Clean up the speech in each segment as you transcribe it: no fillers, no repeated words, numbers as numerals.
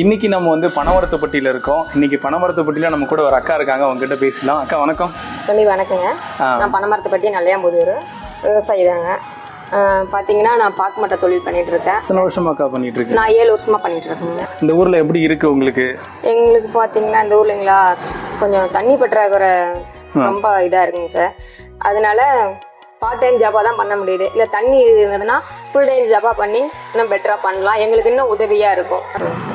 இன்னைக்கு நம்ம வந்து பனமரத்துப்பட்டியில இருக்கோம். இன்னைக்கு பனமரத்துப்பட்டியில நம்ம கூட ஒரு அக்கா இருக்காங்க, அவங்க கிட்ட பேசலாம். அக்கா வணக்கம். தம்பி வணக்கங்க. நான் பனமரத்துப்பட்டி நல்லையாம்புதூர் விவசாயி தாங்க. பார்த்தீங்கன்னா நான் பாக்கு மட்டை தொழில் பண்ணிட்டு இருக்கேன். எத்தனை வருஷமா அக்கா பண்ணிட்டு இருக்கேன்? நான் 7 வருஷமா பண்ணிட்டு இருக்கேங்க. இந்த ஊர்ல எப்படி இருக்கு உங்களுக்கு? எங்களுக்கு பார்த்தீங்கன்னா இந்த ஊர்லங்களா கொஞ்சம் தண்ணி பற்றாக்குறை ரொம்ப இதாக இருக்குங்க சார். அதனால பார்ட் டைம் ஜாபாக தான் பண்ண முடியுது. இல்லை தண்ணி இருந்ததுன்னா ஃபுல் டைம் ஜாபாக பண்ணி இன்னும் பெட்டராக பண்ணலாம். எங்களுக்கு இன்னும் உதவியாக இருக்கும்.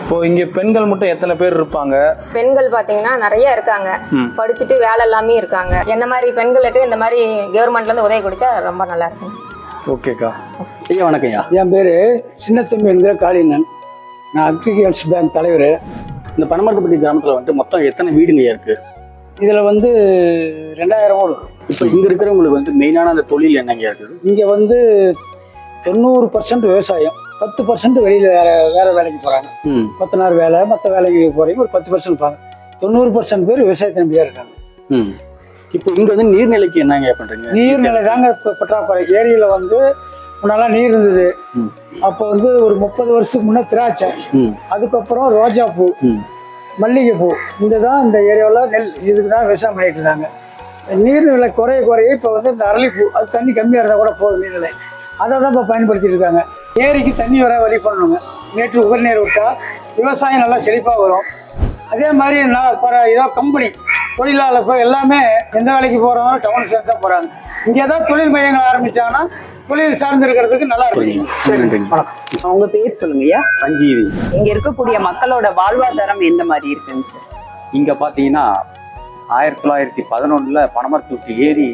இப்போ இங்கே பெண்கள் மட்டும் எத்தனை பேர் இருப்பாங்க? பெண்கள் பார்த்தீங்கன்னா நிறைய இருக்காங்க, படிச்சுட்டு வேலை எல்லாமே இருக்காங்க. என்ன மாதிரி பெண்களுக்கு இந்த மாதிரி கவர்மெண்ட்லேருந்து உதவி கொடுத்தா ரொம்ப நல்லா இருக்கும். ஓகேக்கா. ஐயா வணக்கம்யா. என் பேர் சின்னத்தம்பி என்கிற காளியண்ணன். நான் அக்ரிகல்ச்சர் பேங்க் தலைவர். இந்த பனமரத்துப்பட்டி கிராமத்தில் வந்துட்டு மொத்தம் எத்தனை வீடுங்க இருக்கு? இதில் வந்து 2000 வீடு. இப்போ இங்கே இருக்கிறவங்களுக்கு வந்து மெயினான அந்த தொழில் என்னங்க இருக்குது? இங்கே வந்து 90% விவசாயம், 10% வெளியில் வேறு வேலைக்கு போகிறாங்க. கொத்தனார் வேலை, மற்ற வேலைக்கு போகிறீங்க ஒரு 10% இருப்பாங்க. 90% பேர் விவசாயத்தை நம்பியாக இருக்காங்க. இப்போ இங்கே வந்து நீர்நிலைக்கு என்னங்க பண்ணுறீங்க? நீர்நிலை தாங்க இப்போ பற்றாக்குறை. ஏரியில் வந்து முன்னெல்லாம் நீர் இருந்தது. அப்போ வந்து ஒரு 30 வருஷத்துக்கு முன்னே திராட்சை, அதுக்கப்புறம் ரோஜா பூ, மல்லிகைப்பூ, இந்த ஏரியாவில் நெல், இதுக்கு தான் விவசாயம் பண்ணிட்டு இருந்தாங்க. நீர்நிலை குறைய இப்போ வந்து இந்த அரளிப்பூ, அது தண்ணி கம்மியாக இருந்தால் கூட போதும் நீர்நிலை, அதை தான் இப்போ பயன்படுத்திட்டு இருக்காங்க. ஏரிக்கு தண்ணி வர வழி பண்ணணுங்க. நேற்று உபரி நீர் விட்டால் விவசாயம் நல்லா செழிப்பாக வரும். அதே மாதிரி ஏதோ கம்பெனி தொழிலாளர்கள் எல்லாமே எந்த வேலைக்கு போகிறவங்க டவுன் சேர்ந்து தான் போகிறாங்க. இங்கே ஏதாவது தொழில் மையங்கள் ஆரம்பித்தாங்கன்னா தொழில் சார்ந்து இருக்கிறதுக்கு நல்லா இருக்கும். உங்க பேர் சொல்லுங்கய்யா. சஞ்சீவி. இங்க இருக்கக்கூடிய மக்களோட வாழ்வாதாரம் எந்த மாதிரி இருக்குங்க சார்? இங்கே பார்த்தீங்கன்னா 1911 பனமரத்துப்பட்டி ஏரி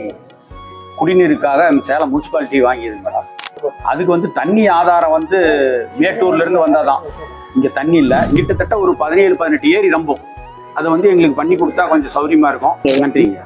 குடிநீருக்காக சேலம் முனிசிபாலிட்டி வாங்கியது மேடம். அதுக்கு வந்து தண்ணி ஆதாரம் வந்து மேட்டூர்லேருந்து வந்தால் தான். இங்கே தண்ணி இல்லை. கிட்டத்தட்ட ஒரு 17-18 ஏரி ரொம்பும். அதை வந்து எங்களுக்கு பண்ணி கொடுத்தா கொஞ்சம் சௌரியமாக இருக்கும். நன்றிங்க.